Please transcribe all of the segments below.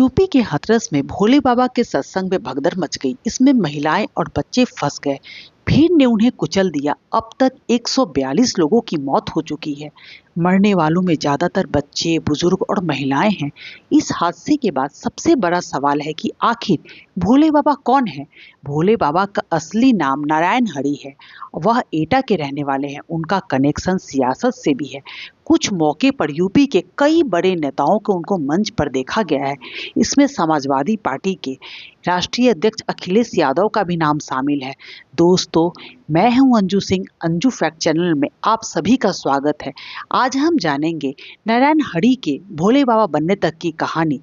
UP के हाथरस में भोले बाबा के सत्संग में भगदड़ मच गई। इसमें महिलाएं और बच्चे फंस गए। भीड़ ने उन्हें कुचल दिया। अब तक 142 लोगों की मौत हो चुकी है। मरने वालों में ज्यादातर बच्चे, बुजुर्ग और महिलाएं हैं। इस हादसे के बाद सबसे बड़ा सवाल है कि आखिर भोले बाबा कौन है। भोले बाबा का असली नाम नारायण हरि है। वह एटा के रहने वाले हैं। उनका कनेक्शन सियासत से भी है। कुछ मौके पर यूपी के कई बड़े नेताओं को उनको मंच पर देखा गया है। इसमें समाजवादी पार्टी के राष्ट्रीय अध्यक्ष अखिलेश यादव का भी नाम शामिल है। दोस्तों, मैं हूं अंजू सिंह। अंजू फैक्ट चैनल में आप सभी का स्वागत है। आज हम जानेंगे नारायण हरि के भोले बाबा बनने तक की कहानी।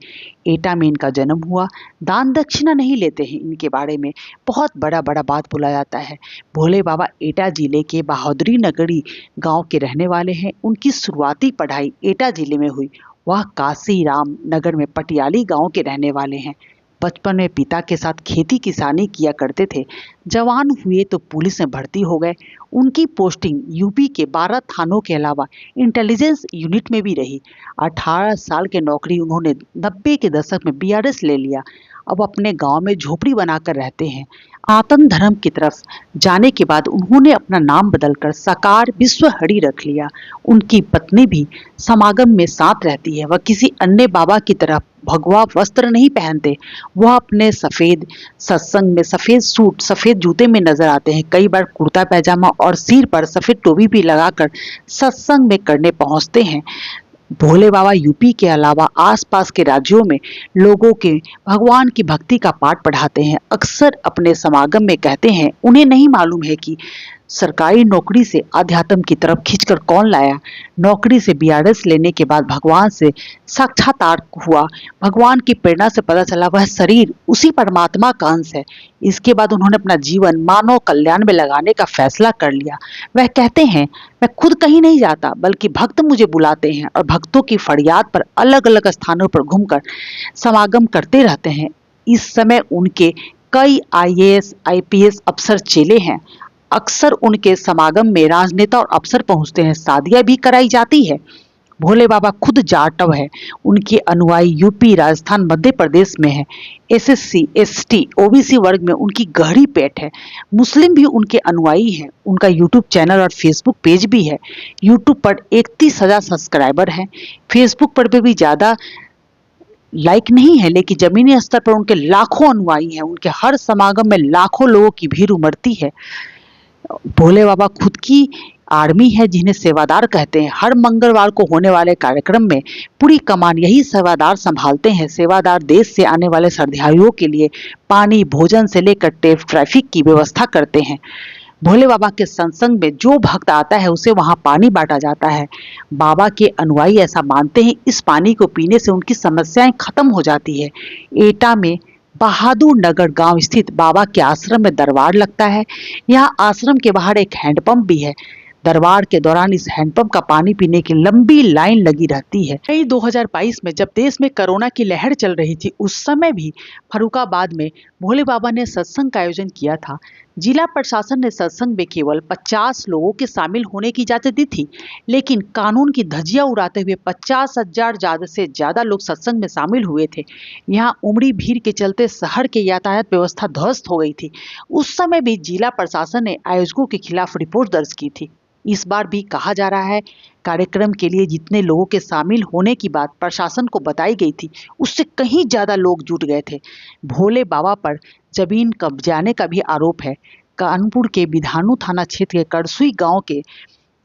एटा में इनका जन्म हुआ। दान दक्षिणा नहीं लेते हैं। इनके बारे में बहुत बड़ा बात बोला जाता है। भोले बाबा एटा जिले के बहादुरी नगरी गांव के रहने वाले हैं। उनकी शुरुआती पढ़ाई एटा जिले में हुई। वह काशी राम नगर में पटियाली गांव के रहने वाले हैं। बचपन में पिता के साथ खेती किसानी किया करते थे। जवान हुए तो पुलिस में भर्ती हो गए। उनकी पोस्टिंग यूपी के 12 थानों के अलावा इंटेलिजेंस यूनिट में भी रही। 18 साल की नौकरी उन्होंने 90 के दशक में बीआरएस ले लिया। अब अपने गांव में झोपड़ी बनाकर रहते हैं। आतन धर्म की तरफ जाने के बाद उन्होंने अपना नाम बदलकर साकार विश्व हरि रख लिया। उनकी पत्नी भी समागम में साथ रहती है। वह किसी अन्य बाबा की तरह भगवा वस्त्र नहीं पहनते। वह अपने सफेद सत्संग में सफेद सूट, सफेद जूते में नजर आते हैं। कई बार कुर्ता पैजामा और सिर पर सफेद टोपी भी लगाकर सत्संग में करने पहुंचते हैं। भोले बाबा यूपी के अलावा आसपास के राज्यों में लोगों के भगवान की भक्ति का पाठ पढ़ाते हैं। अक्सर अपने समागम में कहते हैं, उन्हें नहीं मालूम है कि सरकारी नौकरी से आध्यात्म की तरफ खींचकर कौन लाया। नौकरी से बीआरएस लेने के बाद भगवान से साक्षात्कार हुआ। भगवान की प्रेरणा से पता चला वह शरीर उसी परमात्मा का अंश है। इसके बाद उन्होंने अपना जीवन मानव कल्याण में लगाने का फैसला कर लिया। वह कहते हैं, मैं खुद कहीं नहीं जाता बल्कि भक्त मुझे बुलाते हैं और भक्तों की फरियाद पर अलग अलग स्थानों पर घूमकर समागम करते रहते हैं। इस समय उनके कई आईएएस आईपीएस अफसर चेले हैं। अक्सर उनके समागम में राजनेता और अफसर पहुंचते हैं। शादियां भी कराई जाती है। भोले बाबा खुद जाटव है। उनके अनुयायी यूपी, राजस्थान, मध्य प्रदेश में है। एसएससी, एसटी, ओबीसी वर्ग में उनकी गहरी पैठ है। मुस्लिम भी उनके अनुयायी हैं। उनका यूट्यूब चैनल और फेसबुक पेज भी है। यूट्यूब पर 31,000 सब्सक्राइबर हैं। फेसबुक पर भी ज़्यादा लाइक नहीं है, लेकिन जमीनी स्तर पर उनके लाखों अनुयायी हैं। उनके हर समागम में लाखों लोगों की भीड़ उमड़ती है। भोले बाबा खुद की आर्मी है जिन्हें सेवादार कहते हैं। हर मंगलवार को होने वाले कार्यक्रम में पूरी कमान यही सेवादार संभालते हैं। सेवादार देश से आने वाले श्रद्धालुओं के लिए पानी, भोजन से लेकर ट्रैफिक की व्यवस्था करते हैं। भोले बाबा के सत्संग में जो भक्त आता है उसे वहां पानी बांटा जाता है। बाबा के अनुयायी ऐसा मानते हैं, इस पानी को पीने से उनकी समस्याएं खत्म हो जाती है। एटा में बहादुर नगर गांव स्थित बाबा के आश्रम में दरबार लगता है। यहाँ आश्रम के बाहर एक हैंडपंप भी है। दरबार के दौरान इस हैंडपंप का पानी पीने की लंबी लाइन लगी रहती है। मई 2022 में जब देश में कोरोना की लहर चल रही थी, उस समय भी फर्रुखाबाद में भोले बाबा ने सत्संग का आयोजन किया था। जिला प्रशासन ने सत्संग में केवल 50 लोगों के शामिल होने की इजाजत दी थी, लेकिन कानून की धज्जियां उड़ाते हुए 50,000 ज्यादा से ज्यादा लोग सत्संग में शामिल हुए थे। यहाँ उमड़ी भीड़ के चलते शहर की यातायात व्यवस्था ध्वस्त हो गई थी। उस समय भी जिला प्रशासन ने आयोजकों के खिलाफ रिपोर्ट दर्ज की थी। इस बार भी कहा जा रहा है, कार्यक्रम के लिए जितने लोगों के शामिल होने की बात प्रशासन को बताई गई थी, उससे कहीं ज्यादा लोग जुट गए थे। भोले बाबा पर जमीन कब्जाने का भी आरोप है। कानपुर के बिधानू थाना क्षेत्र के करसुई गांव के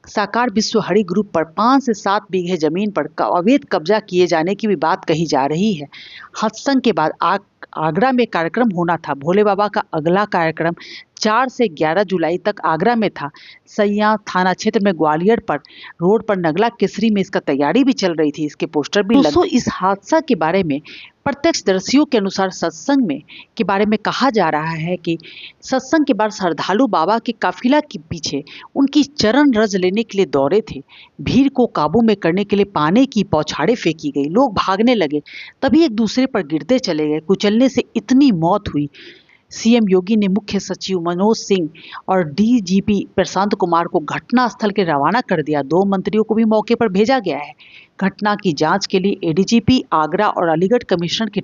साकार विश्व हरि ग्रुप पर 5 से 7 बीघे जमीन पर अवैध कब्जा किए जाने की भी बात कही जा रही है। सत्संग के बाद आगरा में कार्यक्रम होना था। भोले बाबा का अगला कार्यक्रम 4 से 11 जुलाई तक आगरा में था। सैया थाना क्षेत्र में ग्वालियर पर रोड पर नगला केसरी में इसका तैयारी भी चल रही थी। इसके पोस्टर भी दोस्तों, इस हादसा के बारे में प्रत्यक्षदर्शियों के अनुसार सत्संग में के बारे में कहा जा रहा है कि सत्संग के बाद श्रद्धालु बाबा के काफिला के पीछे उनकी चरण रज लेने के लिए दौड़े थे। भीड़ को काबू में करने के लिए पानी की बौछारें फेंकी गई। लोग भागने लगे, तभी एक दूसरे पर गिरते चले गए। कुचलने से इतनी मौत हुई। सीएम योगी ने मुख्य सचिव मनोज सिंह और डीजीपी प्रशांत कुमार को घटनास्थल के रवाना कर दिया। 2 मंत्रियों को भी मौके पर भेजा गया है। घटना की जांच के लिए एडीजीपी आगरा और अलीगढ़ कमिश्नर की